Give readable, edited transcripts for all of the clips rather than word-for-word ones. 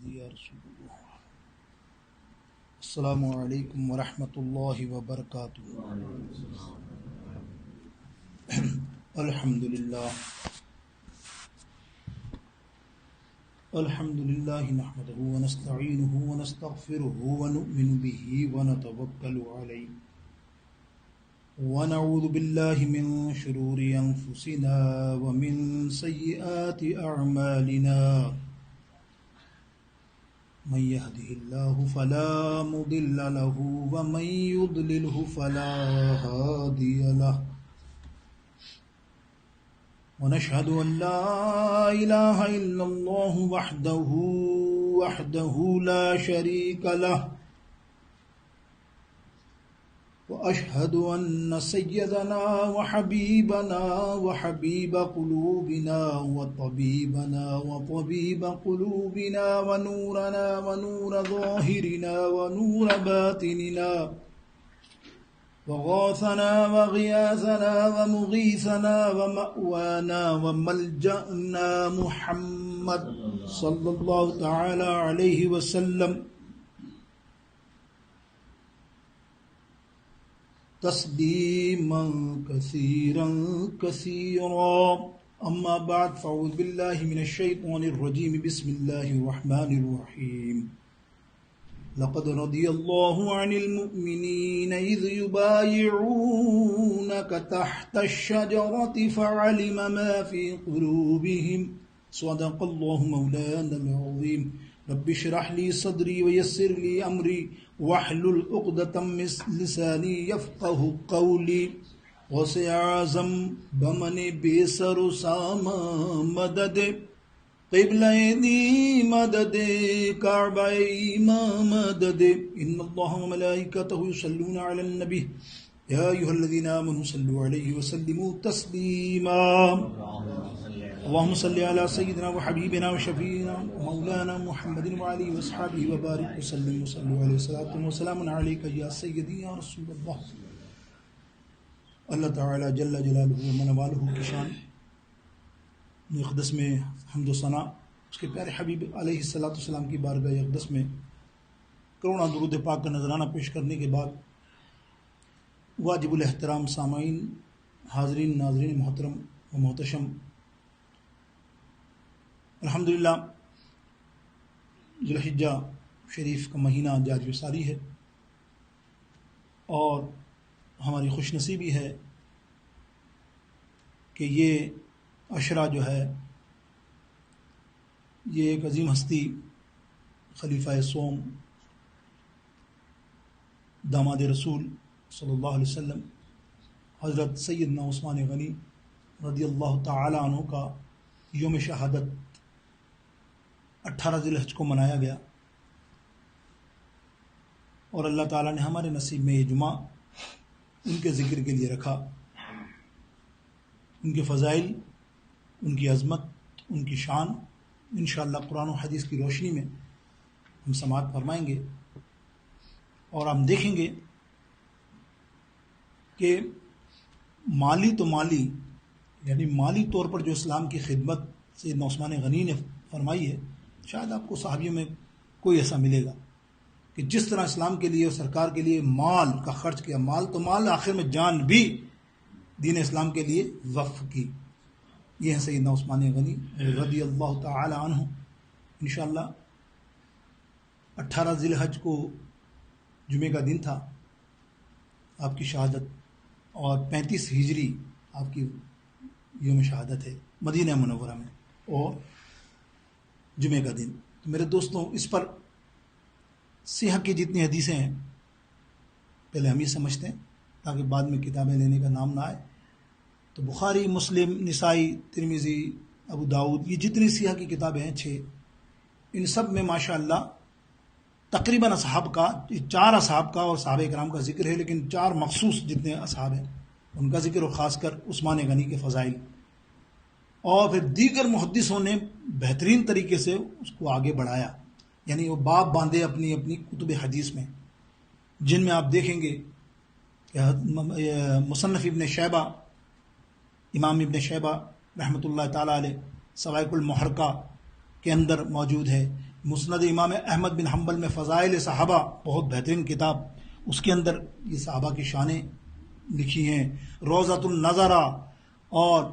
سيدي يا رسول الله. السلام علیکم ورحمۃ اللہ وبرکاتہ. الحمد للہ نحمده ونستعینه ونستغفره ونؤمن به ونتوکل علیہ ونعوذ باللہ من شرور انفسنا ومن سیئات اعمالنا من يهده الله فلا مضل له ومن يضلله فلا هادي له ونشهد أن لا إله إلا الله وحده لا شريك له وأشهد أن سيدنا وحبيبنا وحبيب قلوبنا وطبيبنا وطبيب قلوبنا ونورنا ونور ظاهرنا ونور باطننا وغاثنا وغياثنا ومغيثنا ومأوانا وملجأنا محمد صلى الله تعالى عليه وسلم تسليما كثيرا كثيرا. أما بعد فأعوذ بالله من الشيطان الرجيم. بسم الله الرحمن الرحيم. لقد رضي الله عن المؤمنين إذ يبايعونك تحت الشجرة فعلم ما في قلوبهم صدق الله مولانا العظيم. رب اشرح لي صدري ويسر لي أمري واحلل عقدة من لساني يفقه قولي. غوث اعظم بمن بسر ساما مدد قبلہ دی مدد کعبہ امام مدد ان اللہ وملائکتہ یصلون علی النبی یا ایھا الذین آمنوا صلوا علیہ وسلموا تسلیما. اللهم صل على سيدنا وحبيبنا وشفيعنا مولانا محمد وعلى واصحابه وبارك وسلم وصلوا عليه صلاة وسلام عليك يا سيدي يا رسول الله. اللہ تعالی جل جلالہ ومن والہ کی شان اقدس میں حمد و ثنا اس کے پیارے حبیب علیہ الصلوۃ والسلام کی بارگاہ اقدس میں کروڑا درود پاک کا نذرانہ پیش کرنے کے بعد واجب الاحترام سامعین، حاضرین، ناظرین محترم و محتشم، الحمدللہ ذو الحجہ شریف کا مہینہ جاج وصالی ہے اور ہماری خوش نصیبی ہے کہ یہ عشرہ جو ہے یہ ایک عظیم ہستی خلیفہ سوم داماد رسول صلی اللہ علیہ وسلم حضرت سیدنا عثمان غنی رضی اللہ تعالی عنہ کا یوم شہادت 18 ذی الحج کو منایا گیا اور اللہ تعالیٰ نے ہمارے نصیب میں یہ جمعہ ان کے ذکر کے لیے رکھا. ان کے فضائل، ان کی عظمت، ان کی شان انشاءاللہ قرآن و حدیث کی روشنی میں ہم سماعت فرمائیں گے اور ہم دیکھیں گے کہ مالی یعنی مالی طور پر جو اسلام کی خدمت سیدنا عثمان غنی نے فرمائی ہے، شاید آپ کو صحابیوں میں کوئی ایسا ملے گا کہ جس طرح اسلام کے لیے اور سرکار کے لیے مال کا خرچ کیا. مال تو مال، آخر میں جان بھی دین اسلام کے لیے وقف کی. یہ ہے سیدنا عثمان غنی رضی اللہ تعالی عنہ. انشاءاللہ 18 ذی الحج کو جمعے کا دن تھا آپ کی شہادت اور 35 ہجری آپ کی یوم شہادت ہے مدینہ منورہ میں اور جمعے کا دن. تو میرے دوستوں، اس پر سیاح کی جتنی حدیثیں ہیں پہلے ہم یہ سمجھتے ہیں تاکہ بعد میں کتابیں لینے کا نام نہ آئے. تو بخاری، مسلم، نسائی، ترمذی، ابو داؤد، یہ جتنی سیاح کی کتابیں ہیں 6، ان سب میں ماشاءاللہ تقریباً اصحاب کا 4 اصحاب کا اور صحابہ کرام کا ذکر ہے، لیکن 4 مخصوص جتنے اصحاب ہیں ان کا ذکر، اور خاص کر عثمان غنی کے فضائل. اور پھر دیگر محدثوں نے بہترین طریقے سے اس کو آگے بڑھایا، یعنی وہ باب باندھے اپنی کتب حدیث میں، جن میں آپ دیکھیں گے کہ مصنف ابن شیبہ، امام ابن شیبہ رحمۃ اللہ تعالیٰ علیہ، سوائق المحرقہ کے اندر موجود ہے. مسند امام احمد بن حنبل میں فضائل صحابہ بہت بہترین کتاب، اس کے اندر یہ صحابہ کی شانیں لکھی ہیں. روضۃ النظرہ اور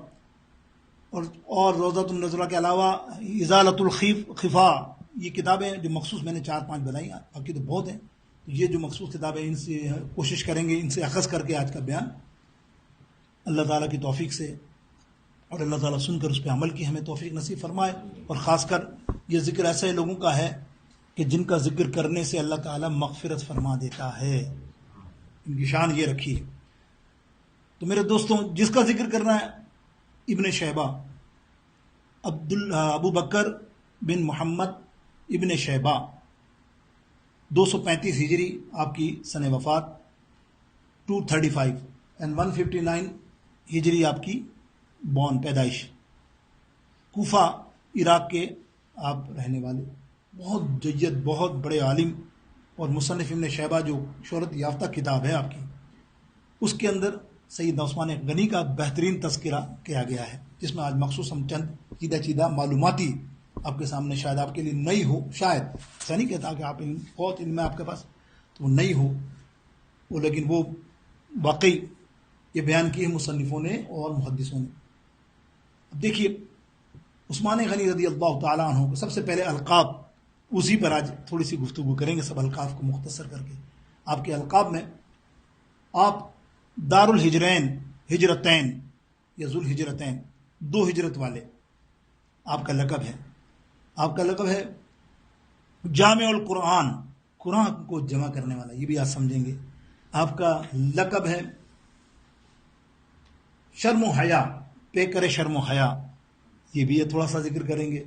روضۃ النظرہ کے علاوہ ازالۃ الخفا، یہ کتابیں جو مخصوص میں نے 4-5 بنائی، باقی تو بہت ہیں. یہ جو مخصوص کتابیں ان سے کوشش کریں گے، ان سے اخذ کر کے آج کا بیان اللہ تعالیٰ کی توفیق سے، اور اللہ تعالیٰ سن کر اس پہ عمل کی ہمیں توفیق نصیب فرمائے. اور خاص کر یہ ذکر ایسے لوگوں کا ہے کہ جن کا ذکر کرنے سے اللہ تعالیٰ مغفرت فرما دیتا ہے، ان کی شان یہ رکھی ہے. تو میرے دوستوں، جس کا ذکر کرنا ہے، ابن شیبہ، ابو بکر بن محمد ابن شیبہ، 235 ہجری آپ کی سن وفات، 235 اینڈ 159 ہجری آپ کی پیدائش. کوفہ عراق کے آپ رہنے والے، بہت جید، بہت بڑے عالم اور مصنف ابن شیبہ جو شہرت یافتہ کتاب ہے آپ کی، اس کے اندر سیدنا عثمان غنی کا بہترین تذکرہ کیا گیا ہے، جس میں آج مخصوص ہم چند چیدہ معلوماتی آپ کے سامنے شاید آپ کے لیے نئی ہو، شاید ایسا نہیں کہتا کہ آپ بہت علم ہے آپ کے پاس تو وہ نئی ہو وہ، لیکن وہ واقعی یہ بیان کی ہے مصنفوں نے اور محدثوں نے. اب دیکھیے، عثمان غنی رضی اللہ تعالیٰ عنہ کو سب سے پہلے القاب، اسی پر آج تھوڑی سی گفتگو کریں گے، سب القاب کو مختصر کر کے. آپ کے القاب میں آپ دار الہجرین، ہجرتین یا ذوالہجرتین، 2 ہجرت والے آپ کا لقب ہے. آپ کا لقب ہے جامع القرآن، قرآن کو جمع کرنے والا، یہ بھی آپ سمجھیں گے. آپ کا لقب ہے شرم و حیا، پیکر شرم و حیا، یہ بھی تھوڑا سا ذکر کریں گے.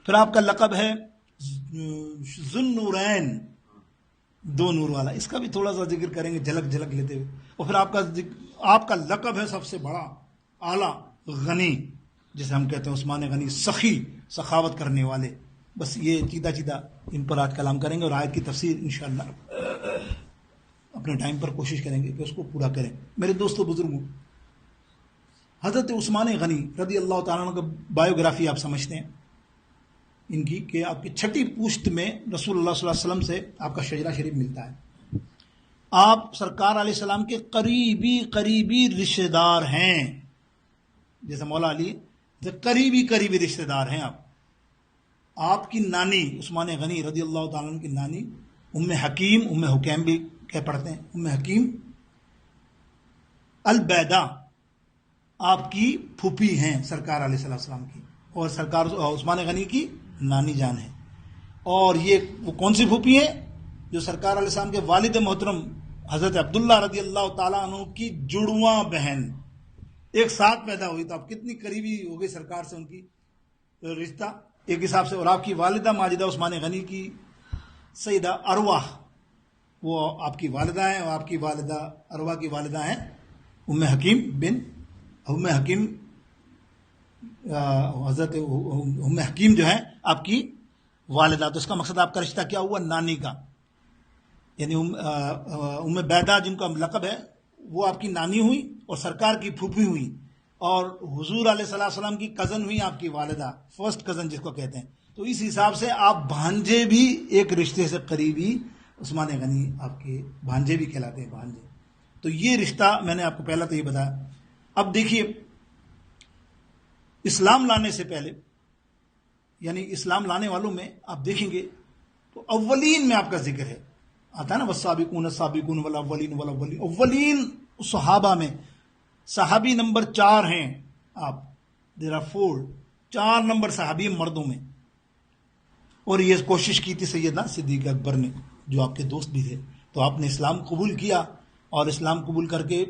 پھر آپ کا لقب ہے ذوالنورین، 2 نور والا، اس کا بھی تھوڑا سا ذکر کریں گے جھلک لیتے ہوئے. اور پھر آپ کا لقب ہے سب سے بڑا اعلیٰ غنی، جسے ہم کہتے ہیں عثمان غنی، سخی، سخاوت کرنے والے. بس یہ چیدہ ان پر آج کلام کریں گے، اور آیت کی تفسیر انشاءاللہ اپنے ٹائم پر کوشش کریں گے کہ اس کو پورا کریں. میرے دوستو بزرگوں، حضرت عثمان غنی رضی اللہ تعالیٰ عنہ کا بایوگرافی آپ سمجھتے ہیں ان کی، کہ آپ کی 6 پوشت میں رسول اللہ صلی اللہ علیہ وسلم سے آپ کا شجرہ شریف ملتا ہے. آپ سرکار علیہ السلام کے قریبی رشتہ دار ہیں، جیسے مولا علی قریبی رشتہ دار ہیں. آپ کی نانی عثمان غنی رضی اللہ تعالیٰ عنہ کی نانی ام حکیم بھی کہہ پڑھتے ہیں، ام حکیم البیدا آپ کی پھوپھی ہیں سرکار علیہ السلام کی، اور سرکار عثمان غنی کی نانی جان ہے. اور یہ وہ کون سی پھوپھی ہیں؟ جو سرکار علیہ السلام کے والد محترم حضرت عبداللہ رضی اللہ تعالیٰ عنہ کی جڑواں بہن، ایک ساتھ پیدا ہوئی. تو آپ کتنی قریبی ہو گئی سرکار سے ان کی رشتہ ایک حساب سے. اور آپ کی والدہ ماجدہ عثمان غنی کی سیدہ اروا، وہ آپ کی والدہ ہیں، اور آپ کی والدہ اروا کی والدہ ہیں ام حکیم حضرت ام حکیم جو ہے آپ کی والدہ. تو اس کا مقصد آپ کا رشتہ کیا ہوا؟ نانی کا. یعنی ام بیدا جن کا لقب ہے وہ آپ کی نانی ہوئی اور سرکار کی پھوپھی ہوئی، اور حضور علیہ السلام کی کزن ہوئی آپ کی والدہ، فرسٹ کزن جس کو کہتے ہیں. تو اس حساب سے آپ بھانجے بھی ایک رشتے سے قریبی، عثمان غنی آپ کے بھانجے بھی کہلاتے ہیں، بھانجے. تو یہ رشتہ میں نے آپ کو پہلا تو یہ بتایا. اب دیکھیے، اسلام لانے سے پہلے، یعنی اسلام لانے والوں میں آپ دیکھیں گے تو اولین میں آپ کا ذکر ہے، آتا ہے نا والسابقون السابقون والاولین والاولین، اولین صحابہ میں صحابی نمبر 4 ہیں آپ. دیر آر 4 نمبر صحابی مردوں میں. اور یہ کوشش کی تھی سیدنا صدیق اکبر نے، جو آپ کے دوست بھی تھے. تو آپ نے اسلام قبول کیا، اور اسلام قبول کر کے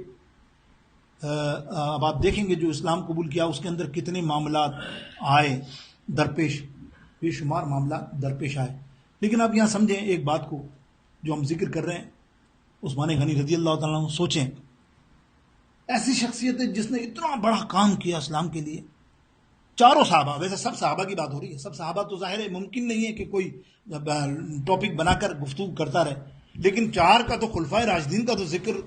اب آپ دیکھیں گے جو اسلام قبول کیا اس کے اندر کتنے معاملات آئے درپیش، بے شمار معاملات درپیش آئے. لیکن آپ یہاں سمجھیں ایک بات کو جو ہم ذکر کر رہے ہیں، عثمان غنی رضی اللہ تعالیٰ عنہ، سوچیں ایسی شخصیت ہے جس نے اتنا بڑا کام کیا اسلام کے لیے. 4 صحابہ، ویسے سب صحابہ کی بات ہو رہی ہے، سب صحابہ تو ظاہر ہے ممکن نہیں ہے کہ کوئی ٹاپک بنا کر گفتگو کرتا رہے، لیکن 4 کا تو خلفائے راشدین کا تو ذکر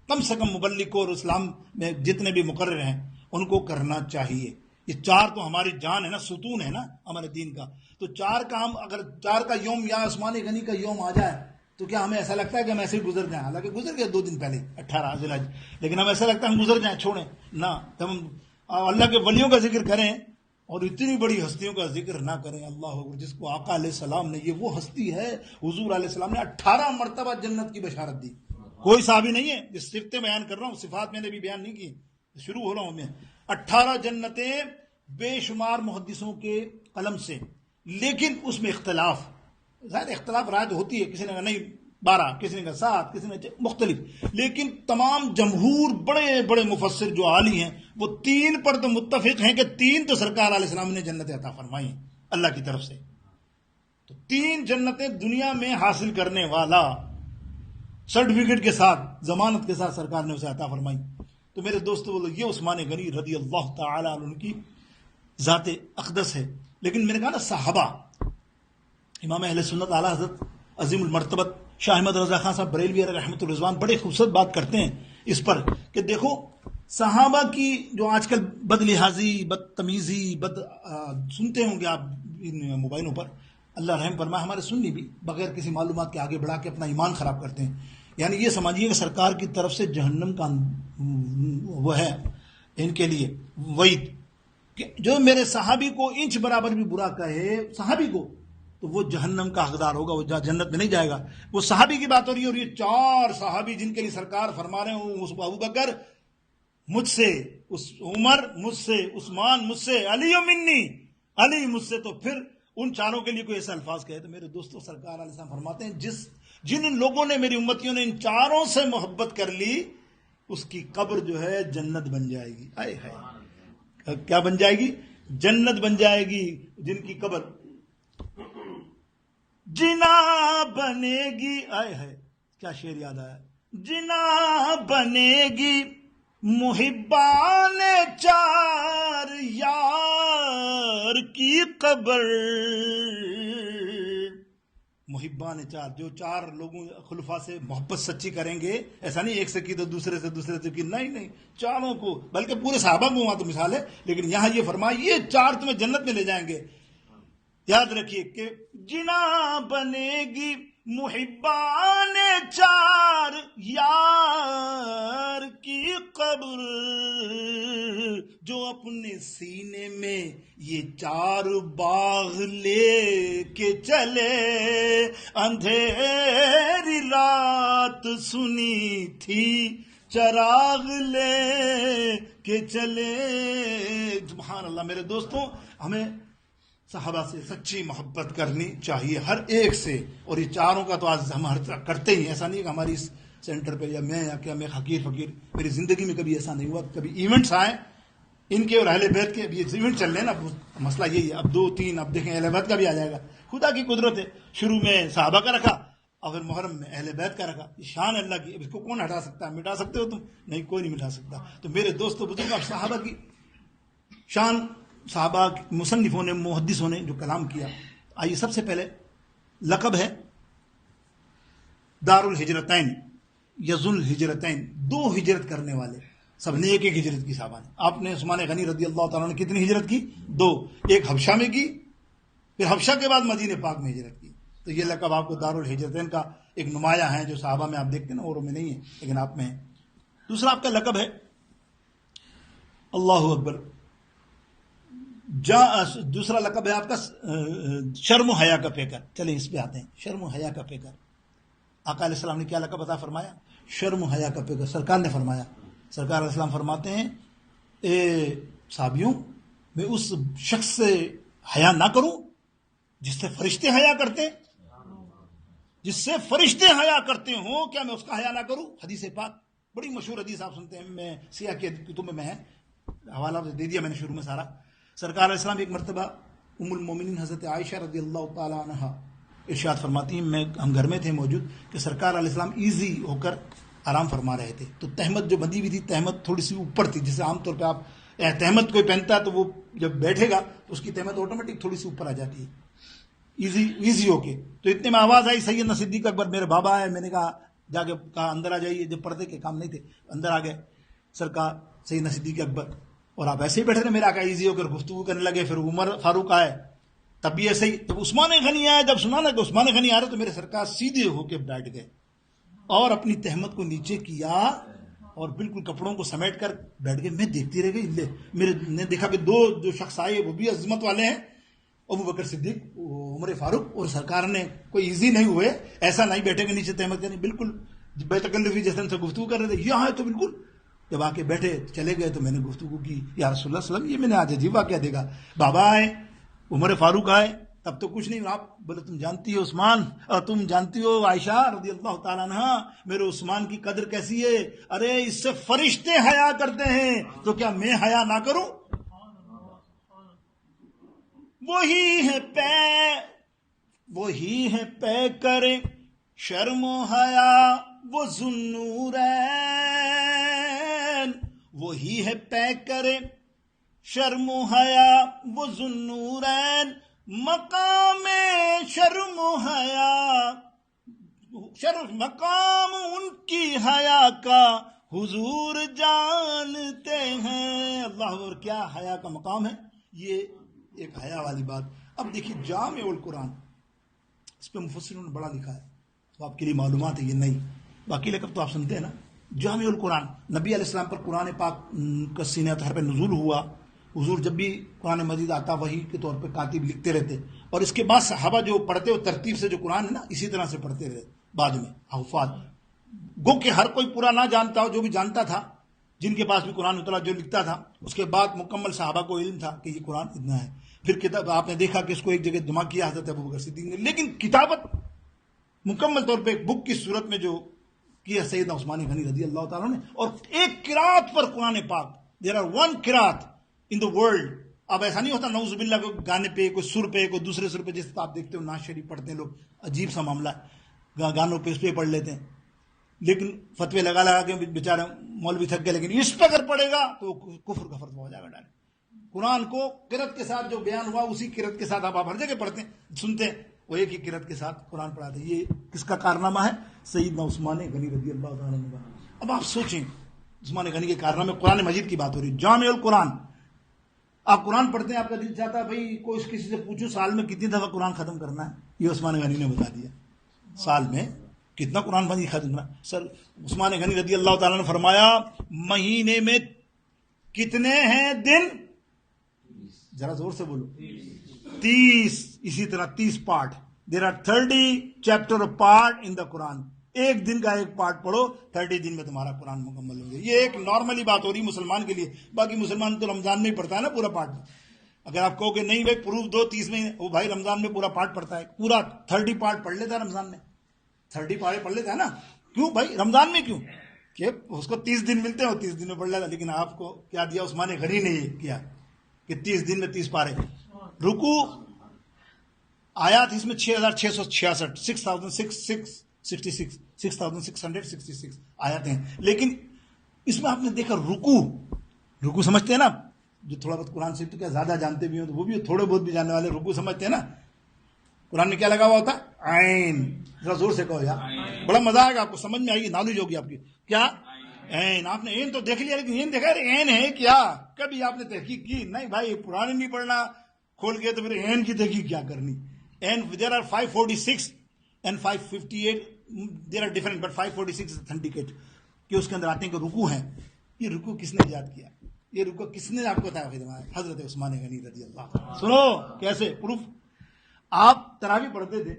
کم سے کم مبلغ کو اور اسلام میں جتنے بھی مقرر ہیں ان کو کرنا چاہیے. یہ چار تو ہماری جان ہے نا، ستون ہے نا ہمارے دین کا. تو چار کا ہم اگر چار کا یوم یا عثمان غنی کا یوم آ جائے تو کیا ہمیں ایسا لگتا ہے کہ ہم ایسے ہی گزر جائیں؟ حالانکہ گزر گئے 2 دن پہلے 18 ذی الحج، لیکن ہم ایسا لگتا ہے ہم گزر جائیں، چھوڑیں نہ. ہم اللہ کے ولیوں کا ذکر کریں اور اتنی بڑی ہستیوں کا ذکر نہ کریں. اللہ اکبر. جس کو آقا علیہ السلام نے، یہ وہ ہستی ہے حضور علیہ السلام نے 18 مرتبہ جنت کی بشارت دی. کوئی صحابی نہیں ہے، جس صفتیں بیان کر رہا ہوں، صفات میں نے بھی بیان نہیں کی، شروع ہو رہا ہوں میں. 18 جنتیں بے شمار محدثوں کے قلم سے، لیکن اس میں اختلاف، ظاہر اختلاف رائے تو ہوتی ہے، کسی نے کہا نہیں 12، کسی نے کہا 7، کسی نے مختلف، لیکن تمام جمہور بڑے بڑے مفسر جو عالی ہیں وہ 3 پر تو متفق ہیں کہ 3 تو سرکار علیہ السلام نے جنت عطا فرمائی ہیں اللہ کی طرف سے. تو 3 جنتیں دنیا میں حاصل کرنے والا سرٹیفکیٹ کے ساتھ، ضمانت کے ساتھ سرکار نے اسے عطا فرمائی. تو میرے دوستو بولو، یہ عثمان غنی رضی اللہ تعالی عنہ کی ذات اقدس ہے. لیکن میں نے کہا نا صحابہ، امام اہل سنت اعلیٰ حضرت عظیم المرتبت شاہ احمد رضا خان صاحب بریلوی رحمۃ الرضوان بڑے خوبصورت بات کرتے ہیں اس پر کہ دیکھو صحابہ کی جو آج کل بد لحاظی، بدتمیزی، سنتے ہوں گے آپ ان موبائلوں پر، اللہ رحم فرمائے، ہمارے سنی بھی بغیر کسی معلومات کے آگے بڑھا کے اپنا ایمان خراب کرتے ہیں. یعنی یہ سمجھیے کہ سرکار کی طرف سے جہنم کا وہ ہے ان کے لیے وعید کہ جو میرے صحابی کو انچ برابر بھی برا کہے صحابی کو تو وہ جہنم کا حقدار ہوگا، وہ جنت میں نہیں جائے گا. وہ صحابی کی بات ہو رہی ہے، اور یہ 4 صحابی جن کے لیے سرکار فرما رہے ہیں، اس ابو بکر مجھ سے، اس عمر مجھ سے، عثمان مجھ سے، علی منی، علی مجھ سے. تو پھر ان 4 کے لیے کوئی ایسا الفاظ کہے تو میرے دوستوں سرکار علیہ السلام فرماتے ہیں جن لوگوں نے، میری امتیوں نے ان 4 سے محبت کر لی، اس کی قبر جو ہے جنت بن جائے گی. آئے ہے کیا بن جائے گی؟ جنت بن جائے گی. جن کی قبر جنا بنے گی، آئے ہے کیا شعر یاد آیا، جنا بنے گی محبان 4 یار کی قبر. محبان 4 جو 4 لوگوں خلفاء سے محبت سچی کریں گے، ایسا نہیں ایک سے کی تو دوسرے سے کی، نہیں 4 کو، بلکہ پورے صحابہ کو وہاں تو مثال ہے، لیکن یہاں یہ فرمایا یہ 4 تمہیں جنت میں لے جائیں گے. یاد رکھیے کہ جنا بنے گی محبان 4 یار کی قبر، جو اپنے سینے میں یہ 4 باغ لے کے چلے، اندھیری رات سنی تھی چراغ لے کے چلے. سبحان اللہ. میرے دوستوں، ہمیں صحابہ سے سچی محبت کرنی چاہیے ہر ایک سے. اور یہ 4 کا تو آج ہم ہر کرتے ہی، ایسا نہیں کہ ہماری اس سینٹر پہ یا میں حقیر فقیر، میری زندگی میں کبھی ایسا نہیں ہوا. کبھی ایونٹس آئیں ان کے اور اہل بیت کے، اب یہ ایونٹ چل رہے ہیں نا، مسئلہ یہی ہے. اب 2-3 اب دیکھیں اہل بیت کا بھی آ جائے گا. خدا کی قدرت ہے، شروع میں صحابہ کا رکھا اور پھر محرم میں اہل بیت کا رکھا. یہ شان اللہ کی، اب اس کو کون ہٹا سکتا ہے؟ مٹا سکتے ہو تم؟ نہیں، کوئی نہیں مٹا سکتا. تو میرے دوستو بزرگوں، اب صحابہ کی شان، صحابہ مصنفوں نے، محدثوں نے جو کلام کیا. آئیے سب سے پہلے لقب ہے دار الہجرتین یا ذو الہجرتین، 2 ہجرت کرنے والے. سب نے ایک ہجرت کی صحابہ نے. آپ نے عثمان غنی رضی اللہ تعالیٰ نے کتنی ہجرت کی؟ 2. ایک حبشہ میں کی، پھر حبشہ کے بعد مدینہ پاک میں ہجرت کی. تو یہ لقب آپ کو دار الہجرتین کا ایک نمایاں ہے، جو صحابہ میں آپ دیکھتے ہیں نا، اوروں میں نہیں ہے لیکن آپ میں ہے. دوسرا آپ کا لقب ہے اللہ اکبر، دوسرا لقب ہے آپ کا شرم و حیا کا پیکر. چلیں اس پہ آتے ہیں، شرم و حیا کا پیکر. آقا علیہ السلام نے کیا لقب عطا فرمایا؟ شرم و حیا کا پیکر. سرکار نے فرمایا، سرکار علیہ السلام فرماتے ہیں، اے صحابیوں، میں اس شخص سے حیا نہ کروں جس سے فرشتے حیا کرتے، جس سے فرشتے حیا کرتے ہوں، کیا میں اس کا حیا نہ کروں؟ حدیث پاک بڑی مشہور حدیث آپ سنتے ہیں، میں سیاہ کی کتب میں ہے، حوالہ دے دیا میں نے شروع میں سارا. سرکار علیہ السلام ایک مرتبہ ام المومنین حضرت عائشہ رضی اللہ تعالی عنہ ارشاد فرماتی ہیں، ہم گھر میں تھے موجود، کہ سرکار علیہ السلام ایزی ہو کر آرام فرما رہے تھے. تو تہمت جو بندی ہوئی تھی، تہمت تھوڑی سی اوپر تھی، جسے عام طور پہ آپ تہمت کوئی پہنتا ہے تو وہ جب بیٹھے گا تو اس کی تہمت آٹومیٹک تھوڑی سی اوپر آ جاتی ہے، ایزی ہو کے. تو اتنے میں آواز آئی، سیدنا صدیق اکبر میرے بابا ہے. میں نے کہا، جا کے کہا اندر آ جائیے. جب پردے کے کام نہیں تھے اندر آ گئے سرکار سیدنا صدیق اکبر. اور آپ ایسے ہی بیٹھے رہے، میرا آقا ایزی ہو کر گفتگو کرنے لگے. پھر عمر فاروق آئے تب بھی ایسے ہی. جب عثمان غنی آئے، جب سنا نا کہ عثمان غنی آ رہے تو میرے سرکار سیدھے ہو کے بیٹھ گئے اور اپنی تہمت کو نیچے کیا اور بالکل کپڑوں کو سمیٹ کر بیٹھ گئے. میں دیکھتی رہ گئی. میرے نے دیکھا کہ دو جو شخص آئے وہ بھی عظمت والے ہیں، ابوبکر صدیق، عمر فاروق، اور سرکار نے کوئی ایزی نہیں ہوئے، ایسا نہیں بیٹھے گا نیچے تہمت کرنے، بالکل بے تکلفی جیسے ان سے گفتگو کر رہے تھے. یہاں ہے تو بالکل جب آ کے بیٹھے چلے گئے تو میں نے گفتگو کی. یا رسول اللہ صلی اللہ علیہ وسلم، یہ میں نے آج عجیب واقعہ دیکھا. بابا آئے، عمر فاروق آئے، تب تو کچھ نہیں. آپ بولے تم جانتی ہو عثمان، اور تم جانتی ہو عائشہ رضی اللہ تعالیٰ عنہ میرے عثمان کی قدر کیسی ہے. ارے اس سے فرشتے حیا کرتے ہیں تو کیا میں حیا نہ کروں؟ وہی ہے پے کرے شرم و حیا وہ ذوالنورین، وہی ہے پے کرے شرم و حیا وہ ذوالنورین، مقام شرم و حیا، مقام ان کی حیا کا حضور جانتے ہیں. اللہ، اور کیا حیا کا مقام ہے، یہ ایک حیا والی بات. اب دیکھیے جامع القرآن، اس پہ مفسروں نے بڑا لکھا ہے، تو آپ کے لیے معلومات ہے یہ نہیں، باقی لقب تو آپ سنتے ہیں نا. جامع القرآن، نبی علیہ السلام پر قرآن پاک کا سینہ طہر پہ نزول ہوا. حضور جب بھی قرآن مجید آتا وحی کے طور پہ کاتب لکھتے رہتے، اور اس کے بعد صحابہ جو پڑھتے وہ ترتیب سے جو قرآن ہے نا اسی طرح سے پڑھتے رہے. بعد میں حفاظ، گو کہ ہر کوئی پورا نہ جانتا ہو، جو بھی جانتا تھا، جن کے پاس بھی قرآن اترا جو لکھتا تھا، اس کے بعد مکمل صحابہ کو علم تھا کہ یہ قرآن اتنا ہے. پھر کتاب آپ نے دیکھا کہ اس کو ایک جگہ جمع کیا حضرت ابوبکر صدیق نے، لیکن کتابت مکمل طور پہ بک کی صورت میں جو کیا سیدنا عثمان غنی رضی اللہ تعالیٰ نے. اور ایک قرات پر قرآن پاک، دیر آر ون قرات ان دا ورلڈ. اب ایسا نہیں ہوتا نعوذ باللہ کوئی گانے پہ، کوئی سر پہ، کوئی دوسرے سر پہ، جیسے آپ دیکھتے ہو نعت شریف پڑھتے ہیں لوگ، عجیب سا معاملہ ہے، گانوں پہ اس پہ پڑھ لیتے ہیں. لیکن فتوے لگا کے بیچارے مولوی تھک گئے، لیکن اس پہ اگر پڑھے گا تو کفر کا فتویٰ ہو جائے گا ڈائریکٹ. قرآن کو قرت کے ساتھ جو بیان ہوا اسی قرت کے ساتھ آپ ہر جگہ پڑھتے ہیں، سنتے ہیں، وہ ایک ہی قرت کے ساتھ قرآن پڑھاتے ہیں. یہ کس کا کارنامہ ہے؟ سیدنا عثمان غنی رضی اللہ تعالیٰ عنہ. اب آپ سوچیں عثمان غنی کے کارنامے، قرآن مجید کی بات ہو رہی ہے، جامع القرآن. آپ قرآن پڑھتے ہیں، آپ کا دل چاہتا ہے بھائی کوئی کسی سے پوچھو سال میں کتنی دفعہ قرآن ختم کرنا ہے، یہ عثمان غنی نے بتا دیا. سال میں کتنا قرآن مجید ختم کرنا. سر عثمان غنی رضی اللہ تعالیٰ نے فرمایا مہینے میں کتنے ہیں دن؟ ذرا زور سے بولو. 30. اسی طرح 30 part. There are 30 chapter part in the Quran. ایک دن کا ایک پارٹ پڑھو، 30 دن میں تمہارا قرآن مکمل ہو گیا. یہ ایک نارملی بات ہو رہی مسلمان کے لیے. باقی مسلمان تو رمضان میں ہی پڑھتا ہے نا پورا پارٹ. اگر آپ کہو کہ نہیں بھائی پروف دو 30 میں، وہ بھائی رمضان میں پورا پارٹ پڑھتا ہے، پورا 30 پارٹ پڑھ لیتا ہے رمضان میں. 30 پارے پڑھ لیتا ہے نا. کیوں بھائی رمضان میں؟ کیوں کہ اس کو 30 دن ملتے ہیں، وہ 30 دن میں پڑھ لیتا. لیکن آپ کو کیا دیا عثمان غنی نے؟ یہ کیا کہ 30 دن میں 30 پارے. رکوع آیات اس میں 6666 6666 آیات ہیں. لیکن اس میں آپ نے دیکھا رکوع سمجھتے ہیں نا، جو تھوڑا بہت قرآن سے تو کیا زیادہ جانتے بھی ہوں تو وہ بھی تھوڑے بہت بھی جاننے والے رکوع سمجھتے ہیں نا. قرآن میں کیا لگا ہوا ہوتا ہے؟ عین. ذرا زور سے کہو یار، بڑا مزہ آئے گا آپ کو، سمجھ میں آئے گی، نالج ہوگی آپ کی. کیا عین؟ آپ نے عین تو دیکھ لیا، لیکن عین دیکھا عین ہے کیا؟ کبھی آپ نے تحقیق کی؟ نہیں بھائی، قرآن نہیں پڑھنا کھول کے تو پھر عین کی تحقیق کیا کرنی. And there are 546 and 558 there are different, but 546 authenticate کہ اس کے اندر آتے ہیں کہ رکوع ہے. یہ رکوع کس نے ایجاد کیا؟ یہ رکوع کس نے آپ کو بتایا؟ حضرت عثمان غنی رضی اللہ. سنو کیسے پروف. آپ تراویح پڑھتے تھے،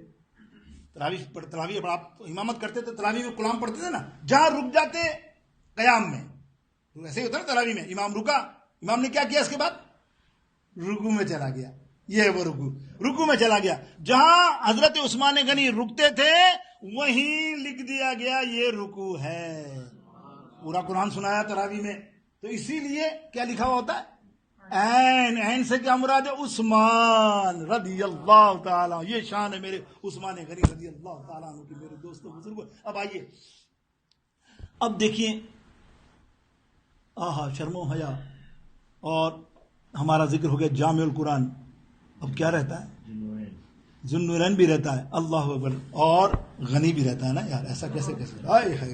تراویح آپ امامت کرتے تھے، تراویح میں کلام پڑھتے تھے نا، جہاں رک جاتے قیام میں، ایسے ہی ہوتا نا تراویح میں، امام رکا، امام نے کیا کیا اس کے بعد؟ رکوع میں چلا گیا. یہ ہے وہ رکوع میں چلا گیا. جہاں حضرت عثمان غنی رکتے تھے وہیں لکھ دیا گیا یہ رکوع ہے. پورا قرآن سنایا تراویح میں، تو اسی لیے کیا لکھا ہوا ہوتا ہے؟ عین سے کیا مراد ہے؟ عثمان رضی اللہ تعالیٰ. یہ شان ہے میرے عثمان غنی رضی اللہ تعالیٰ عنہ کی، میرے دوستوں بزرگوں. اب آئیے، اب دیکھیے، شرم و حیا، اور ہمارا ذکر ہو گیا جامع القرآن. اب کیا رہتا ہے؟ ذوالنورین بھی رہتا ہے. اللہ اکبر. اور غنی بھی رہتا ہے نا یار. ایسا کیسے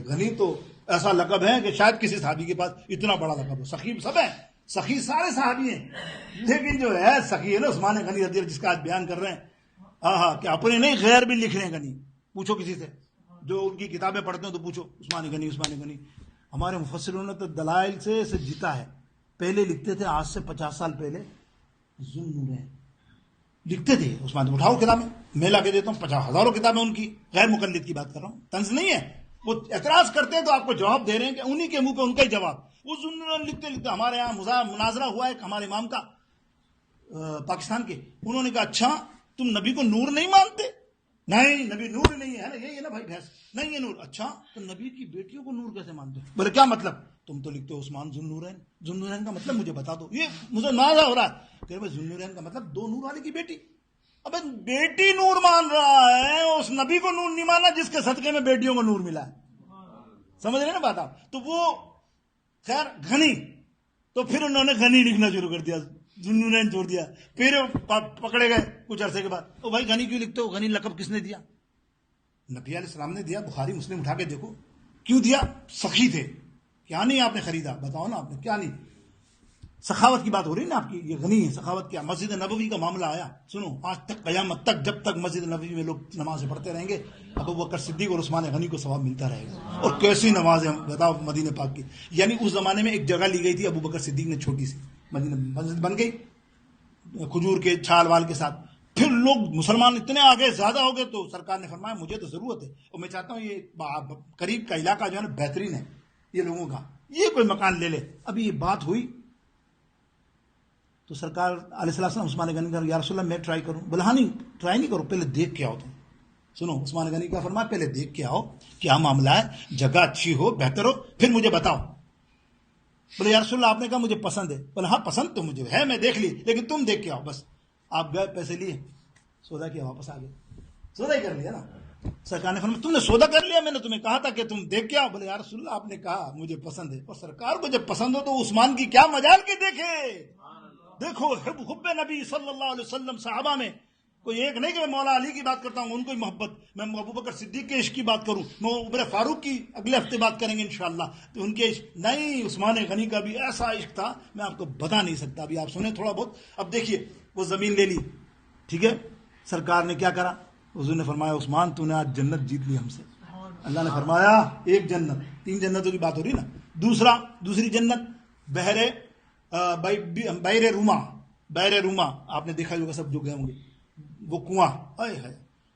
غنی تو ایسا لقب ہے کہ شاید کسی صحابی کے پاس اتنا بڑا لقب ہو. سخیب سب ہے، سخی سارے صحابی ہیں، لیکن جو ہے سخی ہے نا عثمان غنی رضی اللہ، جس کا آج بیان کر رہے ہیں، کہ اپنے نہیں غیر بھی لکھ رہے ہیں غنی. پوچھو کسی سے جو ان کی کتابیں پڑھتے ہیں تو پوچھو عثمان غنی عثمان غنی. ہمارے مفسروں نے تو دلائل سے جیتا ہے. پہلے لکھتے تھے، آج سے 50 سال پہلے ذوالنورین لکھتے تھے عثمان. اٹھاؤ کتابیں، میں لا کے دیتا ہوں 50,000 کتابیں ان کی، غیر مقلد کی بات کر رہا ہوں، طنز نہیں ہے. وہ اعتراض کرتے ہیں تو آپ کو جواب دے رہے ہیں کہ انہی کے منہ پہ ان کا ہی جواب. وہ ذوالنورین لکھتے ہمارے یہاں مناظرہ ہوا ہے ہمارے امام کا پاکستان کے. انہوں نے کہا اچھا تم نبی کو نور نہیں مانتے؟ نہیں نبی نور نہیں ہے نا، یہی ہے نا بھائی بحث، نہیں ہے نور. اچھا تو نبی کی بیٹیوں کو نور کیسے مانتے؟ بولے کیا مطلب؟ تم تو لکھتے ہو عثمان ذوالنورین، ذوالنورین کا مطلب مجھے بتا دو. یہ مجھے نازا ہو رہا ہے کہ بھائی ذوالنورین کا مطلب 2 نور والے کی بیٹی. اب بیٹی نور مان رہا ہے، اس نبی کو نور نہیں مانا جس کے صدقے میں بیٹیوں کو نور ملا ہے. سمجھ رہے نا بات آپ؟ تو وہ خیر غنی، تو پھر انہوں نے غنی لکھنا شروع کر دیا، ذوالنورین چھوڑ دیا. پھر پکڑے گئے کچھ عرصے کے بعد، او بھائی غنی کیوں لکھتے ہو؟ غنی لقب کس نے دیا؟ نبی علیہ السلام نے دیا. بخاری مسلم اٹھا کے دیکھو. کیوں دیا؟ سخی تھے. کیا نہیں آپ نے خریدا؟ بتاؤ نا آپ نے کیا نہیں. سخاوت کی بات ہو رہی نا آپ کی، یہ غنی ہے. سخاوت کیا؟ مسجد نبوی کا معاملہ آیا. سنو، آج تک قیامت تک جب تک مسجد نبوی میں لوگ نماز پڑھتے رہیں گے، ابو بکر صدیق اور عثمان غنی کو ثواب ملتا رہے گا. اور کیسی نمازیں بتاؤ مدینہ پاک کی. یعنی اس زمانے میں ایک جگہ لی گئی تھی ابو بکر صدیق نے، چھوٹی سی مدینہ مسجد بن گئی کھجور کے چھال وال کے ساتھ. پھر لوگ مسلمان اتنے آگے زیادہ ہو گئے تو سرکار نے فرمایا مجھے تو ضرورت ہے اور میں چاہتا ہوں یہ قریب کا علاقہ جو ہے نا بہترین ہے یہ لوگوں کا، یہ کوئی مکان لے لے. ابھی یہ بات ہوئی تو سرکار علیہ السلام عثمان غنی کا، یا رسول اللہ میں ٹرائی کروں؟ بولا ہاں نہیں ٹرائی نہیں کرو، پہلے دیکھ کے آؤ. تم سنو عثمان غنی کا فرمایا پہلے دیکھ کے آؤ کیا معاملہ ہے، جگہ اچھی ہو بہتر ہو پھر مجھے بتاؤ. بولے یا رسول اللہ آپ نے کہا مجھے پسند ہے. بولا ہاں پسند تو مجھے ہے، میں دیکھ لی، لیکن تم دیکھ کے آؤ. بس آپ گئے، پیسے لیے، سودا کیا، واپس آ گئے. سودا ہی کر لیا نا. سرکار نے فرمایا تم نے سودا کر لیا، میں نے تمہیں کہا تھا کہ تم دیکھ کے آؤ. بولے یا رسول اللہ آپ نے کہا مجھے پسند ہے، اور سرکار کو جب پسند ہو تو عثمان کی کیا مجال کے دیکھے. دیکھو حب نبی صلی اللہ علیہ وسلم. صحابہ میں کوئی ایک نہیں کہ میں مولا علی کی بات کرتا ہوں ان کو ہی محبت، میں ابو بکر صدیق کے عشق کی بات کروں، میں عمر فاروق کی اگلے ہفتے بات کریں گے انشاءاللہ، تو ان کے عشق نہیں. عثمان غنی کا بھی ایسا عشق تھا میں آپ کو بتا نہیں سکتا. ابھی آپ سنیں تھوڑا بہت. اب دیکھیے وہ زمین لے لی، ٹھیک ہے. سرکار نے کیا کرا؟ حضور نے فرمایا عثمان تو نے آج جنت جیت لی ہم سے. اللہ نے فرمایا ایک جنت، 3 جنتوں کی بات ہو رہی نا. دوسری جنت بحر روما. بحر روما آپ نے دیکھا ہوگا سب جو گئے ہوں گے. وہ کنواں ہے،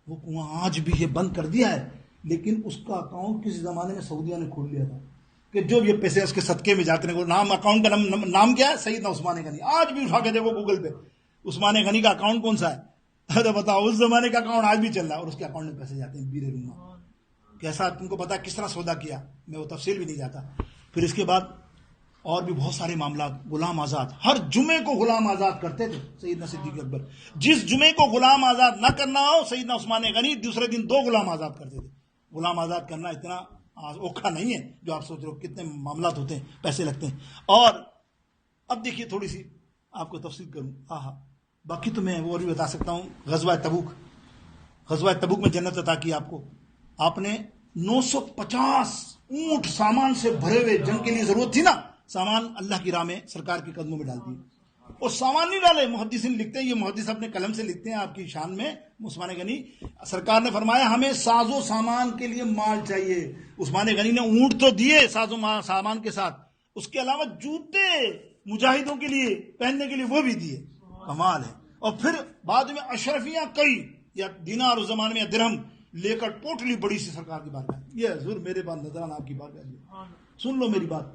وہ کنواں آج بھی یہ بند کر دیا ہے، لیکن اس کا اکاؤنٹ کسی زمانے میں سعودیہ نے کھول لیا تھا کہ جو یہ پیسے اس کے صدقے میں جاتے ہیں. وہ نام اکاؤنٹ کا نام کیا ہے؟ سیدنا عثمان غنی. آج بھی اٹھا کے دیکھو گوگل پہ عثمان غنی کا اکاؤنٹ کون سا ہے. ارے بتاؤ اس زمانے کا اکاؤنٹ آج بھی چل رہا ہے اور اس کے اکاؤنٹ میں پیسے جاتے ہیں. بیر روما کیسا تم کو پتا کس طرح سودا کیا، میں وہ تفصیل بھی نہیں جاتا. پھر اس کے بعد اور بھی بہت سارے معاملات. غلام آزاد، ہر جمعے کو غلام آزاد کرتے تھے سیدنا صدیق اکبر. جس جمعے کو غلام آزاد نہ کرنا ہو سیدنا عثمان غنی دوسرے دن 2 غلام آزاد کرتے تھے. غلام آزاد کرنا اتنا اوکھا نہیں ہے جو آپ سوچ رہے ہو، کتنے معاملات ہوتے ہیں، پیسے لگتے ہیں. اور اب دیکھیے تھوڑی سی آپ کو تفصیل کروں. باقی تو میں وہ بھی بتا سکتا ہوں. غزوہ تبوک میں جنت عطا کی آپ کو. آپ نے 950 اونٹ سامان سے بھرے ہوئے، جنگ کے لیے ضرورت تھی نا، سامان اللہ کی راہ میں سرکار کے قدموں میں ڈال دیے. اور سامان نہیں ڈالے، محدثین لکھتے ہیں، یہ محدث اپنے قلم سے لکھتے ہیں آپ کی شان میں. عثمان غنی سرکار نے فرمایا ہمیں ساز و سامان کے لیے مال چاہیے. عثمان غنی نے اونٹ تو دیے ساز و سامان کے ساتھ، اس کے علاوہ جوتے مجاہدوں کے لیے پہننے کے لیے وہ بھی دیے. کمال ہے. اور پھر بعد میں اشرفیاں کئی، یا دینار اس زمانے میں یا درہم لے کر ٹوٹلی بڑی سی سرکار کی بارگاہ. یہ حضور میرے پاس نظران آپ کی بارگاہ. سن لو میری بات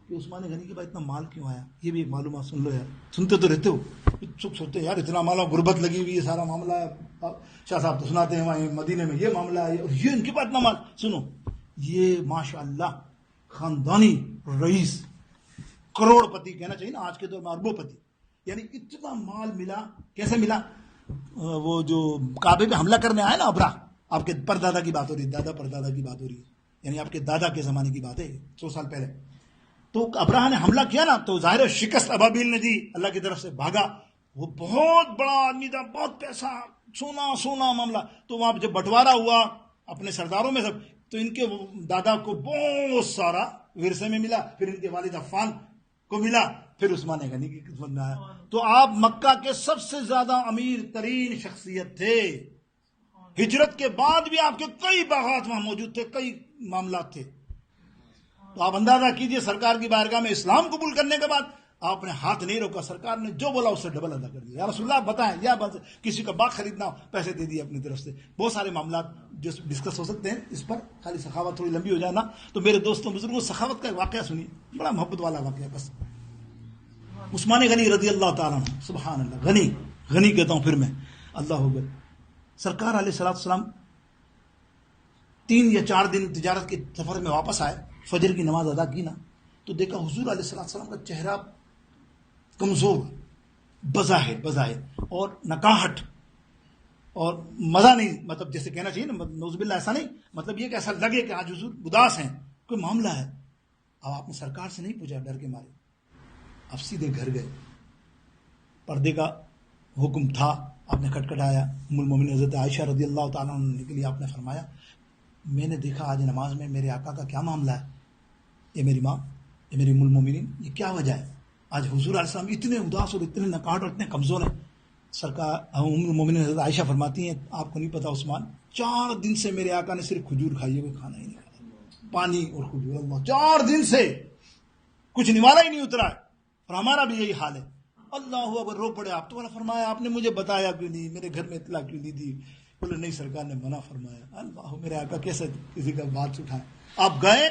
کہ عثمان غنی کے بعد اتنا مال کیوں آیا، یہ بھی ایک معلومات سن لو یار. سنتے تو رہتے ہو، چپ سوچتے یار اتنا مال، غربت لگی ہوئی ہے، سارا معاملہ ہے. شاہ صاحب تو سناتے ہیں وہاں مدینے میں یہ معاملہ ہے اور یہ ان کے پاس اتنا مال. سنو یہ ماشاء اللہ خاندانی رئیس، کروڑ پتی کہنا چاہیے نا آج کے دور میں، اربوں پتی. یعنی اتنا مال ملا. کیسے ملا؟ وہ جو کعبے پہ حملہ کرنے آئے نا ابرا، آپ کے پردادا کی بات ہو رہی ہے، دادا پردادا کی بات ہو رہی ہے، یعنی آپ کے دادا کے زمانے کی بات ہے 100 سال پہلے. تو ابراہ نے حملہ کیا نا تو ظاہر شکست ابابیل نے دی، اللہ کی طرف سے بھاگا. وہ بہت بڑا آدمی تھا، بہت پیسہ، سونا معاملہ. تو وہاں جب بٹوارا ہوا اپنے سرداروں میں سب، تو ان کے دادا کو بہت سارا ورثے میں ملا، پھر ان کے والد عفان کو ملا، پھر عثمان غنی کی قسمت میں آیا. تو آپ مکہ کے سب سے زیادہ امیر ترین شخصیت تھے. ہجرت کے بعد بھی آپ کے کئی باغات وہاں موجود تھے, کئی معاملات تھے. تو آپ اندازہ کیجئے سرکار کی بارگاہ میں اسلام قبول کرنے کے بعد آپ نے ہاتھ نہیں روکا, سرکار نے جو بولا اس سے ڈبل ادا کر دیا. یا رسول اللہ آپ بتائیں, یا کسی کا باغ خریدنا ہو پیسے دے دیے اپنی طرف سے. بہت سارے معاملات جو ڈسکس ہو سکتے ہیں اس پر, خالی سخاوت تھوڑی لمبی ہو جائے نا. تو میرے دوستوں بزرگوں, سخاوت کا ایک واقعہ سنیے, بڑا محبت والا واقعہ. بس عثمان غنی رضی اللہ تعالیٰ عنہ, سبحان اللہ, غنی کہتا ہوں پھر میں, اللہ اکبر. سرکار علیہ السلام 3 یا 4 دن تجارت کے سفر میں واپس آئے, فجر کی نماز ادا کی نا, تو دیکھا حضور علیہ السلام کا چہرہ کمزور, بظاہر اور نکاہٹ اور مزہ نہیں, مطلب جیسے کہنا چاہیے نا, نعوذ باللہ ایسا نہیں, مطلب یہ کہ ایسا لگے کہ آج حضور اداس ہیں, کوئی معاملہ ہے. اب آپ نے سرکار سے نہیں پوچھا ڈر کے مارے, آپ سیدھے گھر گئے. پردے کا حکم تھا, آپ نے کھٹکھٹایا. ام المومنین حضرت عائشہ رضی اللہ تعالیٰ عنہ کے لیے آپ نے فرمایا, میں نے دیکھا آج نماز میں میرے آقا کا کیا معاملہ ہے, یہ میری ماں, یہ میری ام المومنین, یہ کیا وجہ ہے؟ آج حضور علیہ السلام اتنے اداس اور اتنے نکاہٹ اور اتنے کمزور ہیں. سرکار ام المومنین حضرت عائشہ فرماتی ہیں, آپ کو نہیں پتا عثمان, 4 دن سے میرے آقا نے صرف کھجور کھائی ہے, کوئی کھانا ہی نہیں کھایا, پانی اور کھجور. اللہ, 4 دن سے کچھ نوالا ہی نہیں اترا ہے, اور ہمارا بھی یہی حال ہے. اللہ اکبر, رو پڑے. آپ تو والا فرمایا, آپ نے مجھے بتایا کیوں نہیں, میرے گھر میں اطلاع کیوں نہیں دی؟ بولے نہیں, سرکار نے منع فرمایا. اللہ, میرے آقا کیسے کسی کا بات اٹھائے. آپ گئے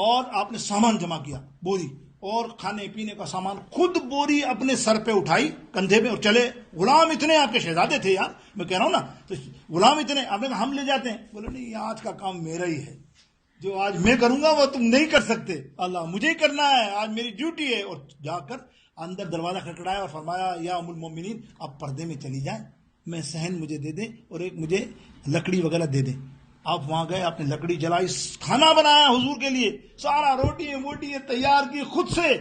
اور آپ نے سامان جمع کیا, بوری اور کھانے پینے کا سامان, خود بوری اپنے سر پہ اٹھائی, کندھے پہ, اور چلے. غلام اتنے آپ کے شہزادے تھے یار, میں کہہ رہا ہوں نا, تو غلام اتنے. آپ نے کہا ہم لے جاتے ہیں. بولے نہیں, آج کا کام میرا ہی ہے, جو آج میں کروں گا وہ تم نہیں کر سکتے. اللہ, مجھے ہی کرنا ہے, آج میری ڈیوٹی ہے. اور جا کر اندر دروازہ کھٹکھٹایا اور فرمایا, یا ام المومنین آپ پردے میں چلی جائیں, میں صحن مجھے دے دیں اور ایک مجھے لکڑی وغیرہ دے دیں. آپ وہاں گئے, آپ نے لکڑی جلائی, کھانا بنایا حضور کے لیے, سارا روٹی ووٹی تیار کی خود سے.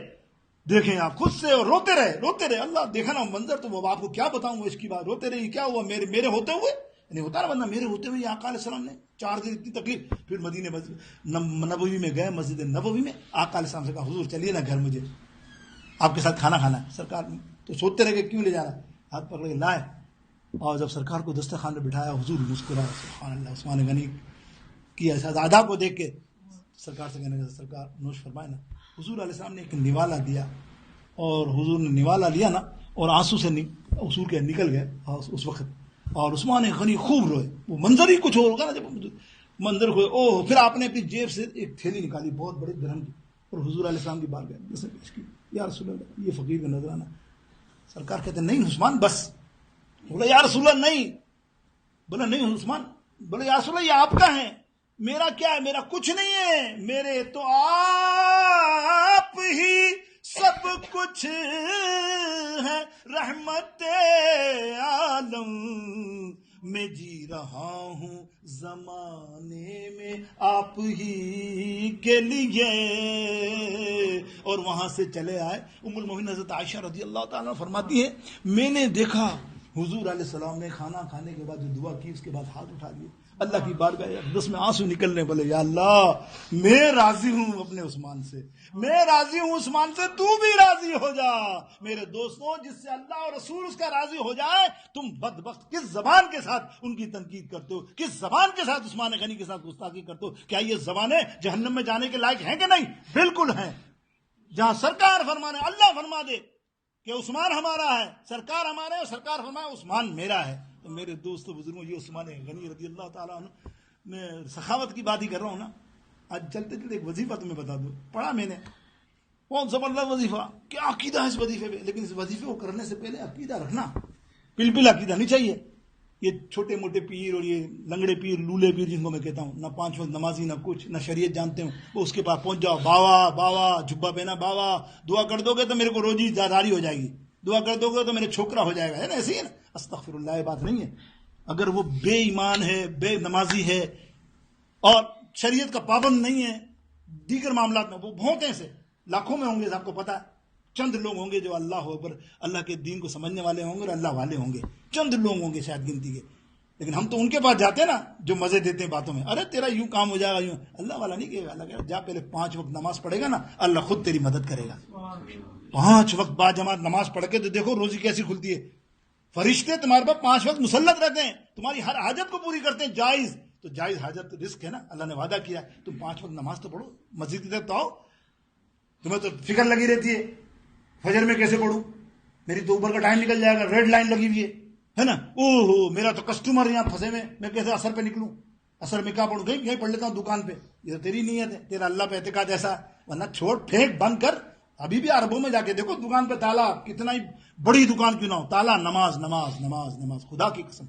دیکھیں آپ, خود سے, اور روتے رہے. اللہ, دیکھا نا منظر, تو وہ آپ کو کیا بتاؤں, اس کی بات روتے رہے. کیا ہوا میرے ہوتے ہوئے, نہیں ہوتا نا بندہ, میرے ہوتے ہوئے آقا علیہ السلام نے 4 دن اتنی تکلیف. پھر مدینے نبوی میں گئے, مسجد نبوی میں آقا علیہ السلام سے کہا, حضور چلیے نا گھر, مجھے آپ کے ساتھ کھانا کھانا ہے. سرکار تو سوچتے رہے کہ کیوں لے جانا ہے, ہاتھ پکڑ کے لائے. اور جب سرکار کو دسترخوان میں بٹھایا, حضور مسکرائے. سبحان اللہ. عثمان غنی کی ایسا ادا کو دیکھ کے سرکار سے کہنے لگا, سرکار نوش فرمائے نا. حضور علیہ السلام نے ایک نوالا دیا, اور حضور نے نوالا لیا نا, اور آنسو سے حضور کے نکل گئے اس وقت. اور عثمان غنی خوب روئے. وہ منظر ہی کچھ اور ہوگا نا, جب منظر ہوئے. اوہ, پھر آپ نے اپنی جیب سے ایک تھیلی نکالی بہت بڑی درہم کی, اور حضور علیہ السلام کی بارگاہ میں پیش کی. یا رسول اللہ, یہ فقیر کا نظرانہ. سرکار کہتے ہیں, نہیں عثمان بس. بولا یا رسول اللہ نہیں. بولا نہیں عثمان. بولا یا رسول اللہ, یہ آپ کا ہے, میرا کیا ہے, میرا کچھ نہیں ہے, میرے تو آپ ہی سب کچھ ہے. رحمت عالم میں جی رہا ہوں, زمانے میں آپ ہی کے لیے. اور وہاں سے چلے آئے. ام المومنین حضرت عائشہ رضی اللہ تعالیٰ فرماتی ہے, میں نے دیکھا حضور علیہ السلام نے کھانا کھانے کے بعد جو دعا کی, اس کے بعد ہاتھ اٹھا لیے اللہ کی بارگاہ. اقدس میں آنسو نکلنے, بولے یا اللہ, میں راضی ہوں اپنے عثمان سے, میں راضی ہوں عثمان سے, تو بھی راضی ہو جا. میرے دوستوں, جس سے اللہ اور رسول اس کا راضی ہو جائے, تم بدبخت کس زبان کے ساتھ ان کی تنقید کرتے ہو, کس زبان کے ساتھ عثمان غنی کے ساتھ گستاخی کرتے ہو. کیا یہ زبانیں جہنم میں جانے کے لائق ہیں کہ نہیں؟ بالکل ہیں. جہاں سرکار فرمانے, اللہ فرما دے کہ عثمان ہمارا ہے, سرکار ہمارا ہے, اور سرکار فرمائے عثمان میرا ہے. تو میرے دوستو بزرگوں, یہ عثمان غنی رضی اللہ تعالیٰ عنہ, میں سخاوت کی بات ہی کر رہا ہوں نا. آج چلتے چلتے ایک وظیفہ تمہیں بتا دوں, پڑھا میں نے, بہت زبردست وظیفہ. کیا عقیدہ ہے اس وظیفے پہ, لیکن اس وظیفے کو کرنے سے پہلے عقیدہ رکھنا, بالکل عقیدہ نہیں چاہیے. یہ چھوٹے موٹے پیر اور یہ لنگڑے پیر, لولے پیر جن کو میں کہتا ہوں, نہ 5 وقت نمازی, نہ کچھ, نہ شریعت جانتے ہوں, وہ اس کے پاس پہنچ جاؤ, باوا جھبا پہنا, باوا دعا کر دو گے تو میرے کو روزی داری ہو جائے گی, دعا کر دو گے تو میرے چھوکرا ہو جائے گا, ہے نا, ایسے ہی ہے نا. استغفر اللہ, یہ بات نہیں ہے. اگر وہ بے ایمان ہے, بے نمازی ہے, اور شریعت کا پابند نہیں ہے, دیگر معاملات میں وہ بہت ایسے لاکھوں میں ہوں گے, آپ کو پتا ہے. چند لوگ ہوں گے جو اللہ اکبر, اللہ کے دین کو سمجھنے والے ہوں گے اور اللہ والے ہوں گے, چند لوگ ہوں گے شاید گنتی کے. لیکن ہم تو ان کے پاس جاتے ہیں نا جو مزے دیتے ہیں باتوں میں، ارے تیرا یوں کام ہو جائے گا، یوں. اللہ والا نہیں کہے گا، اللہ کہے گا جا پہلے 5 وقت نماز پڑھے گا نا، اللہ خود تیری مدد کرے گا. 5 وقت با جماعت نماز پڑھ کے تو دیکھو روزی کیسی کھلتی ہے. فرشتے تمہارے پاس 5 وقت مسلط رہتے ہیں، تمہاری ہر حاجت کو پوری کرتے ہیں. جائز تو جائز حاجت رزق ہے نا، اللہ نے وعدہ کیا ہے. تم 5 وقت نماز تو پڑھو، مسجد کی طرف تو آؤ. تمہیں تو فکر لگی رہتی ہے فجر میں کیسے پڑھوں، میری تو اوپر کا ٹائم نکل جائے گا، ریڈ لائن لگی ہوئی ہے نا. اوہ میرا تو کسٹمر یہاں پھنسے ہوئے، میں کیسے اثر پہ نکلوں، اثر میں کیا پڑھوں، یہیں پڑھ لیتا ہوں دکان پہ. یہ تو تیری نیت ہے، تیرا اللہ پہ اعتقاد ایسا، ورنہ چھوڑ پھینک بند کر. ابھی بھی عربوں میں جا کے دیکھو دکان پہ تالا، کتنا ہی بڑی دکان کیوں نہ ہو، تالا نماز نماز نماز نماز. خدا کی قسم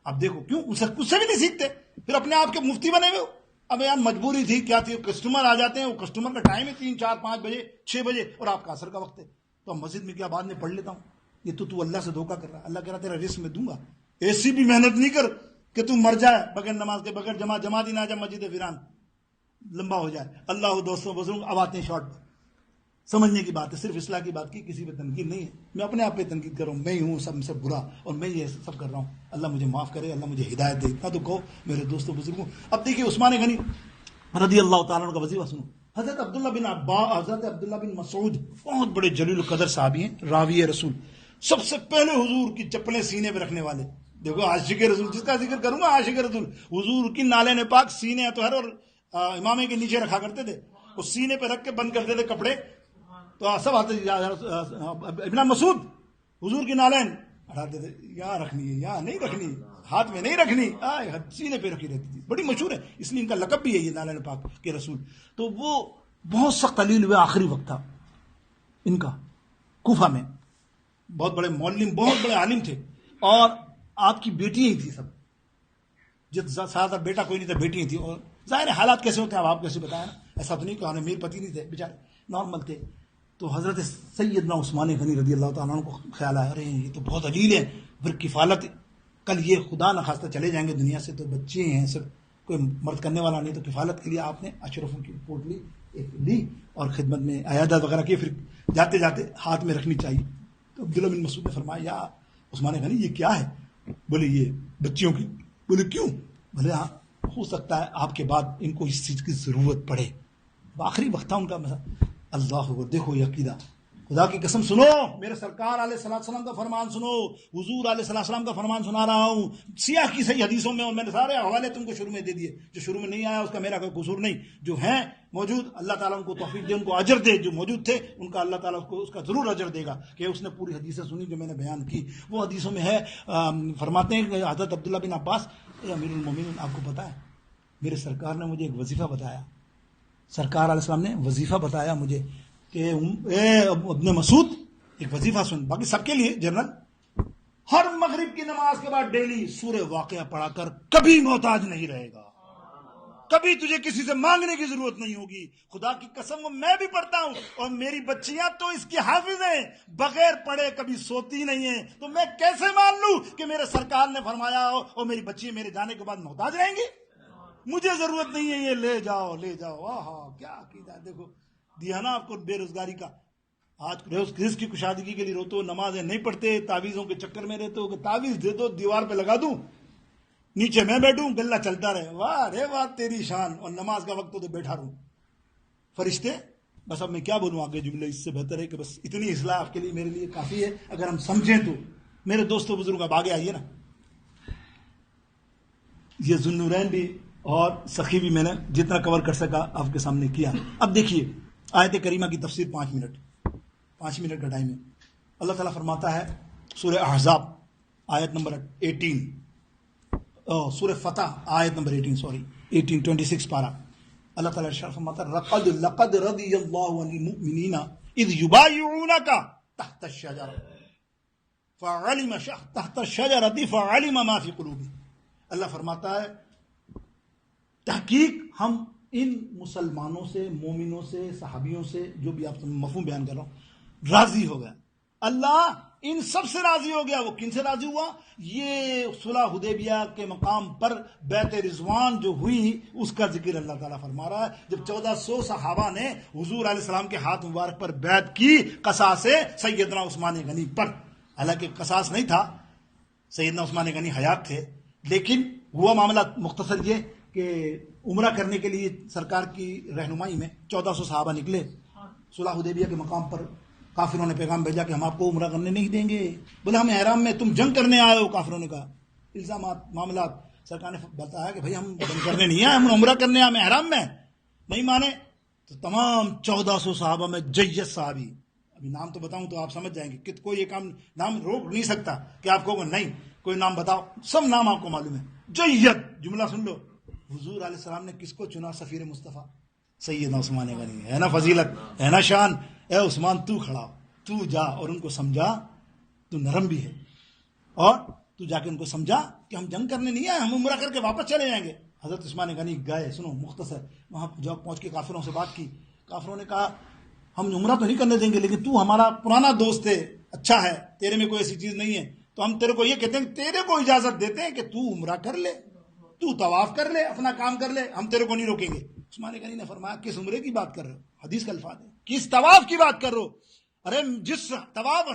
اب دیکھو کیوں اس سے بھی نہیں سیکھتے، پھر اپنے آپ کے مفتی بنے ہوئے ہو. اب یار مجبوری تھی، کیا تھی، کسٹمر آ جاتے ہیں، وہ کسٹمر کا ٹائم ہے 3 4 5 بجے 6 بجے اور آپ کا عصر کا وقت ہے، تو اب مسجد میں کیا بعد میں پڑھ لیتا ہوں. یہ تو اللہ سے دھوکہ کر رہا ہے. اللہ کہہ رہا تیرا رزق میں دوں گا، ایسی بھی محنت نہیں کر کہ تم مر جائے بغیر نماز کے، بغیر جماعت ہی نہ جائے مسجد ویران، لمبا ہو جائے. اللہ دوستوں بزرگ اب آتے ہیں شارٹ. سمجھنے کی بات ہے، صرف اصلاح کی بات کی، کسی پہ تنقید نہیں ہے. میں اپنے آپ پہ تنقید کر رہا ہوں، میں ہی ہوں سب سے برا اور میں یہ سب کر رہا ہوں. اللہ مجھے معاف کرے، اللہ مجھے ہدایت دے. اتنا تو کہو میرے دوستوں بزرگوں. اب دیکھیے عثمان غنی رضی اللہ تعالیٰ عنہ کا وظیفہ سنو. حضرت عبداللہ بن مسعود بہت بڑے جلیل القدر صحابی ہیں، راوی رسول، سب سے پہلے حضور کی چپلیں سینے پہ رکھنے والے. دیکھو عاشق رسول، جس کا ذکر کروں گا عاشق رسول، حضور کی نالین پاک سینے اطہر اور امامے کے نیچے رکھا کرتے تھے، اس سینے پہ رکھ کے بند کرتے تھے کپڑے. تو سب آتے ابن مسعود حضور کی نالین اٹھاتے تھے، یہاں رکھنی ہے، یہاں نہیں رکھنی، ہاتھ میں نہیں رکھنی، سینے پہ رکھی رہتی تھی. بڑی مشہور ہے، اس لیے ان کا لقب بھی ہے یہ نالین پاک کے رسول. تو وہ بہت سخت علیل ہوئے، آخری وقت تھا ان کا کوفہ میں. بہت بڑے مولم، بہت بڑے عالم تھے، اور آپ کی بیٹی ہی تھی سب، زیادہ بیٹا کوئی نہیں تھا، بیٹی ہی تھی. اور ظاہر حالات کیسے ہوتے ہیں اب آپ کیسے بتایا نا، ایسا تو نہیں کہ امیر پتی نہیں تھے بیچارے، نارمل تھے. تو حضرت سیدنا عثمان غنی رضی اللہ تعالیٰ عنہ کو خیال آیا، ارے یہ تو بہت علیل ہے، پھر کفالت، کل یہ خدا نخواستہ چلے جائیں گے دنیا سے، تو بچے ہیں سب، کوئی مرد کرنے والا نہیں، تو کفالت کے لیے آپ نے اشرفوں کی پوٹلی ایک لی اور خدمت میں عیادت وغیرہ کی، پھر جاتے جاتے ہاتھ میں رکھنی چاہیے. تو عبداللہ بن مسعود نے فرمایا یا عثمان غنی یہ کیا ہے؟ بولے یہ بچیوں کی. بولے کیوں؟ بولے ہاں ہو سکتا ہے آپ کے بعد ان کو اس چیز کی ضرورت پڑے. آخری وقت تھا ان کا. اللہ اکبر، دیکھو یہ عقیدہ، خدا کی قسم سنو، میرے سرکار علیہ السلام کا فرمان سنو، حضور علیہ السلام کا فرمان سنا رہا ہوں سیاہ کی صحیح حدیثوں میں، اور میں نے سارے حوالے تم کو شروع میں دے دیے. جو شروع میں نہیں آیا اس کا میرا کوئی قصور نہیں، جو ہیں موجود اللہ تعالیٰ ان کو توفیق دے، ان کو اجر دے. جو موجود تھے ان کا اللہ تعالیٰ اس کا ضرور اجر دے گا کہ اس نے پوری حدیثیں سنی جو میں نے بیان کی. وہ حدیثوں میں ہے، فرماتے ہیں کہ حضرت عبداللہ بن عباس، امیر المومنین آپ کو پتہ ہے میرے سرکار نے مجھے ایک وظیفہ بتایا، سرکار علیہ السلام نے وظیفہ بتایا مجھے کہ ابن مسعود ایک وظیفہ سن، باقی سب کے لیے جنرل، ہر مغرب کی نماز کے بعد ڈیلی سورہ واقعہ پڑھا کر، کبھی محتاج نہیں رہے گا، کبھی تجھے کسی سے مانگنے کی ضرورت نہیں ہوگی. خدا کی قسم وہ میں بھی پڑھتا ہوں اور میری بچیاں تو اس کی حافظ ہیں، بغیر پڑھے کبھی سوتی نہیں ہیں. تو میں کیسے مان لوں کہ میرے سرکار نے فرمایا ہو اور میری بچی میرے جانے کے بعد محتاج رہیں گی؟ مجھے ضرورت نہیں ہے، یہ لے جاؤ لے جاؤ. کیا عقیدہ، دیکھو دیا نا آپ کو بے روزگاری کا. آج رزق کی کشادگی کے لیے روتو، نمازیں نہیں پڑھتے، تعویذوں کے چکر میں رہتے ہو کہ تعویذ دے دو دیوار پہ لگا دوں، نیچے میں بیٹھوں، گلہ چلتا رہے. واہ رے واہ تیری شان، اور نماز کا وقت تو بیٹھا رہوں. فرشتے بس اب میں کیا بولوں آگے جملے، اس سے بہتر ہے کہ بس اتنی اصلاح آپ کے لیے میرے لیے کافی ہے اگر ہم سمجھیں تو. میرے دوستوں بزرگ اب آگے آئیے نا. یہ ذوالنورین بھی اور سخی بھی میں نے جتنا کور کر سکا آپ کے سامنے کیا. اب دیکھیے آیت کریمہ کی تفسیر 5 منٹ کا ٹائم ہے. اللہ تعالیٰ فرماتا ہے سورہ احزاب آیت نمبر 18، سورہ فتح آیت نمبر 18 26 پارہ. اللہ تعالیٰ ارشاد فرماتا ہے لقد رضی اللہ عن المؤمنین اذ یبایعونک تحت الشجرہ فعلم تحت الشجرہ فعلم ما فی قلوبہم. اللہ فرماتا ہے تحقیق ہم ان مسلمانوں سے، مومنوں سے، صحابیوں سے، جو بھی آپ مفہوم بیان کر رہا ہوں، راضی ہو گیا. اللہ ان سب سے راضی ہو گیا. وہ کن سے راضی ہوا؟ یہ صلح حدیبیہ کے مقام پر بیعت رضوان جو ہوئی اس کا ذکر اللہ تعالیٰ فرما رہا ہے. جب 1400 صحابہ نے حضور علیہ السلام کے ہاتھ مبارک پر بیعت کی قصاص سیدنا عثمان غنی پر. حالانکہ قصاص نہیں تھا، سیدنا عثمان غنی حیات تھے، لیکن ہوا معاملہ مختصر یہ کہ عمرہ کرنے کے لیے سرکار کی رہنمائی میں 1400 صحابہ نکلے. صلح حدیبیہ کے مقام پر کافروں نے پیغام بھیجا کہ ہم آپ کو عمرہ کرنے نہیں دیں گے. بولے ہم احرام میں، تم جنگ کرنے آئے ہو. کافروں نے کہا الزامات معاملات. سرکار نے بتایا کہ بھائی ہم جنگ کرنے نہیں آئے، ہم عمرہ کرنے آئے، ہم احرام میں. نہیں مانے تو تمام 1400 صحابہ میں جیت صحابی، ابھی نام تو بتاؤں تو آپ سمجھ جائیں گے کہ کوئی یہ کام نام روک نہیں سکتا کہ آپ کو نہیں کوئی نام بتاؤ، سب نام آپ کو معلوم ہے. جیت جملہ سن لو. حضور علیہ السلام نے کس کو چنا؟ سفیر مصطفیٰ سیدنا عثمان غنی. ہے نا فضیلت، ہے نا شان. اے عثمان تو کھڑا ہو، تو جا اور ان کو سمجھا. تو نرم بھی ہے اور تو جا کے ان کو سمجھا کہ ہم جنگ کرنے نہیں آئے، ہم عمرہ کر کے واپس چلے جائیں گے. حضرت عثمان غنی گئے. سنو مختصر، وہاں جب پہنچ کے کافروں سے بات کی. کافروں نے کہا ہم عمرہ تو نہیں کرنے دیں گے، لیکن تو ہمارا پرانا دوست ہے، اچھا ہے، تیرے میں کوئی ایسی چیز نہیں ہے، تو ہم تیرے کو یہ کہتے ہیں، تیرے کو اجازت دیتے ہیں کہ تو عمرہ کر لے، تو طواف کر لے، اپنا کام کر لے، ہم تیرے کو نہیں روکیں گے. عثمان غنی نے فرمایا کس عمرے کی بات کر رہے ہو؟ حدیث کا الفاظ ہے، کس طواف کی بات کر رہے ہو؟ ارے جس طواف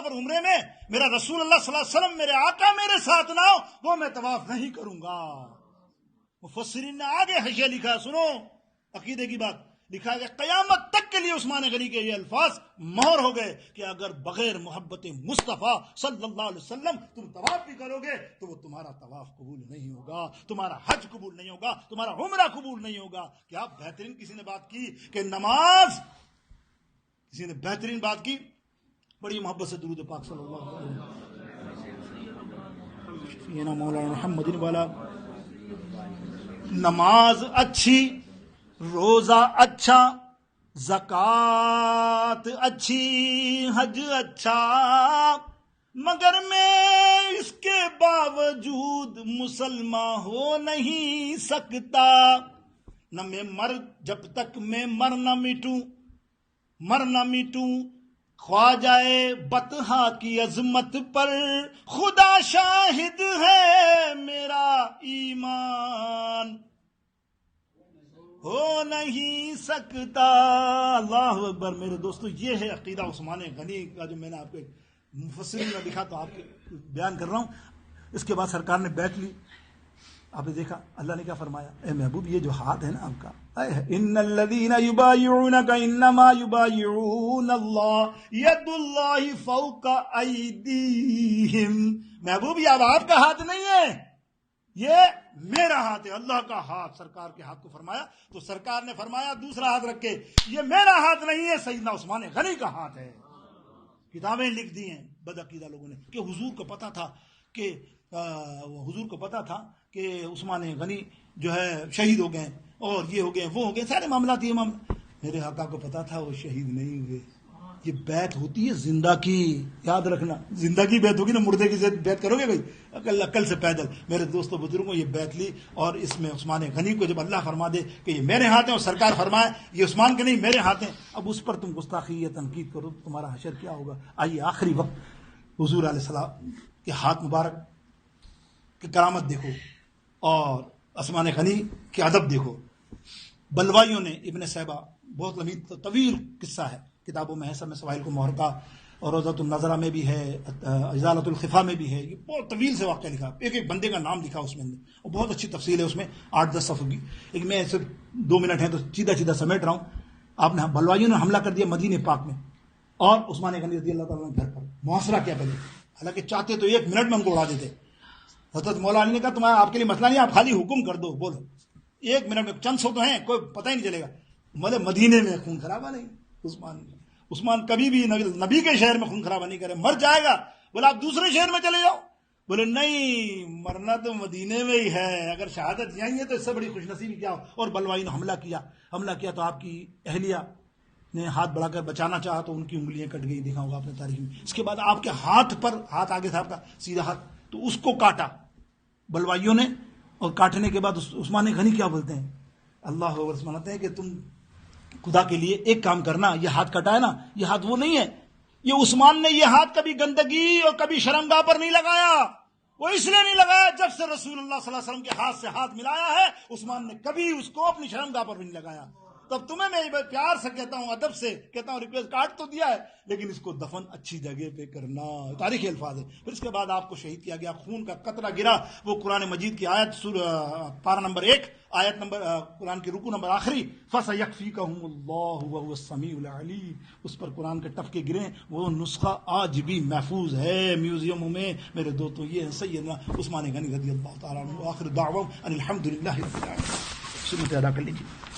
اور عمرے میں میرا رسول اللہ صلی اللہ علیہ وسلم میرے آقا میرے ساتھ نہ ہو وہ میں طواف نہیں کروں گا. مفسرین نے آگے حاشیہ لکھا، سنو عقیدے کی بات لکھا ہے کہ قیامت تک کے لیے عثمان غنی کے یہ الفاظ مہر ہو گئے کہ اگر بغیر محبت مصطفیٰ صلی اللہ علیہ وسلم تم طواف بھی کرو گے تو وہ تمہارا طواف قبول نہیں ہوگا، تمہارا حج قبول نہیں ہوگا، تمہارا عمرہ قبول نہیں ہوگا. کیا بہترین کسی نے بات کی کہ نماز، کسی نے بہترین بات کی. بڑی محبت سے درود پاک صلی اللہ علیہ وسلم مولانا محمد والا. نماز اچھی، روزہ اچھا، زکوٰۃ اچھی، حج اچھا، مگر میں اس کے باوجود مسلمان ہو نہیں سکتا. نہ میں جب تک میں مر نہ مٹوں خواجہ بطحا کی عظمت پر خدا شاہد ہے میرا ایمان ہو نہیں سکتا. اللہ اکبر. میرے دوستو یہ ہے عقیدہ عثمان غنی کا جو میں نے آپ کو مفسرین میں لکھا تو آپ کے بیان کر رہا ہوں. اس کے بعد سرکار نے بیٹھ لی. آپ نے دیکھا اللہ نے کیا فرمایا؟ اے محبوب یہ جو ہاتھ ہے نا آپ کا، ان الذین یبایعونک انما یبایعون اللہ ید اللہ فوق ایدیہم. محبوب یہ اب آپ کا ہاتھ نہیں ہے، یہ میرا ہاتھ ہے، اللہ کا ہاتھ. سرکار کے ہاتھ کو فرمایا تو سرکار نے فرمایا دوسرا ہاتھ رکھ کے یہ میرا ہاتھ نہیں ہے، سیدنا عثمان غنی کا ہاتھ ہے. کتابیں لکھ دی ہیں بدعقیدہ لوگوں نے کہ حضور کو پتا تھا کہ عثمان غنی جو ہے شہید ہو گئے اور یہ ہو گئے وہ ہو گئے، سارے معاملات. یہ معاملہ میرے آقا کو پتا تھا وہ شہید نہیں ہوئے. یہ بیعت ہوتی ہے زندہ کی، یاد رکھنا. زندہ کی بیعت ہوگی نا، مردے کی بیعت کرو گے بھائی عقل سے پیدل. میرے دوستوں بزرگوں یہ بیعت لی اور اس میں عثمان غنی کو جب اللہ فرما دے کہ یہ میرے ہاتھ ہیں اور سرکار فرمائے یہ عثمان کے نہیں میرے ہاتھ ہیں، اب اس پر تم گستاخی یا تنقید کرو تمہارا حشر کیا ہوگا. آئیے آخری وقت حضور علیہ السلام کے ہاتھ مبارک کی کرامت دیکھو اور عثمان غنی کے ادب دیکھو. بلوائیوں نے ابن صیبہ بہت لمبی طویل قصہ ہے، کتابوں میں ہے، سب میں سوائل کو محرقہ اور روضۃ النظرہ میں بھی ہے، ازالۃ الخفا میں بھی ہے. یہ بہت طویل سے واقعہ لکھا، ایک ایک بندے کا نام لکھا اس میں، اور بہت اچھی تفصیل ہے اس میں، 8-10 صفحے کی. ایک میں صرف 2 منٹ ہیں تو سیدھا سمیٹ رہا ہوں. آپ نے بلوائیوں نے حملہ کر دیا مدینہ پاک میں اور عثمان غنی رضی اللہ تعالیٰ گھر پر محاصرہ کیا پہلے، حالانکہ چاہتے تو 1 منٹ میں ان کو اڑا دیتے. حضرت مولا علی نے کہا تمہارا آپ کے لیے مسئلہ نہیں، آپ خالی حکم کر دو، بولو 1 منٹ میں. چند سو تو ہیں، کوئی پتہ ہی نہیں چلے گا. مطلب مدینے میں خون خرابہ نہیں. عثمان کبھی بھی نبی کے شہر میں خون خرابہ نہیں کرے، مر جائے گا. بولے آپ دوسرے شہر میں چلے جاؤ. بولے نہیں، مرنا تو مدینے میں ہی ہے، اگر شہادت یہیں ہے تو اس سے بڑی خوش نصیبی کیا ہو. اور بلوائی نے حملہ کیا تو آپ کی اہلیہ نے ہاتھ بڑھا کر بچانا چاہا تو ان کی انگلیاں کٹ گئی، دیکھا ہوگا آپ نے تاریخ میں. اس کے بعد آپ کے ہاتھ پر، ہاتھ آگے تھا آپ کا سیدھا ہاتھ، تو اس کو کاٹا بلوائیوں نے. اور کاٹنے کے بعد عثمان غنی کیا بولتے ہیں، اللہ سمجھتے ہیں کہ تم خدا کے لیے ایک کام کرنا، یہ ہاتھ کٹا ہے نا، یہ ہاتھ وہ نہیں ہے. یہ عثمان نے یہ ہاتھ کبھی گندگی اور کبھی شرمگاہ پر نہیں لگایا. وہ اس لیے نہیں لگایا، جب سے رسول اللہ صلی اللہ علیہ وسلم کے ہاتھ سے ہاتھ ملایا ہے عثمان نے کبھی اس کو اپنی شرمگاہ پر بھی نہیں لگایا. تب تمہیں میں پیار سے کہتا ہوں، ادب سے کہتا ہوں، ریکویسٹ کارڈ تو دیا ہے لیکن اس کو دفن اچھی جگہ پہ کرنا، تاریخی الفاظ ہے۔ پھر اس کے بعد آپ کو شہید کیا گیا، خون کا قطرہ گرا، وہ قرآن مجید کی آیت پارہ نمبر 1 آیت نمبر قرآن کی رکو نمبر آخری، فَسَيَكْفِيكَهُمُ اللَّهُ وَهُوَ السَّمِيعُ الْعَلِيمُ، اس پر قرآن کے ٹپکے گریں۔ وہ نسخہ آج بھی محفوظ ہے میوزیموں میں میرے دوستوں، یہ ہے سیدنا عثمان غنی رضی اللہ تعالیٰ عنہ۔ آخر دعوام ان الحمدللہ رب العالمین۔ سنت ادا کر لیجیے۔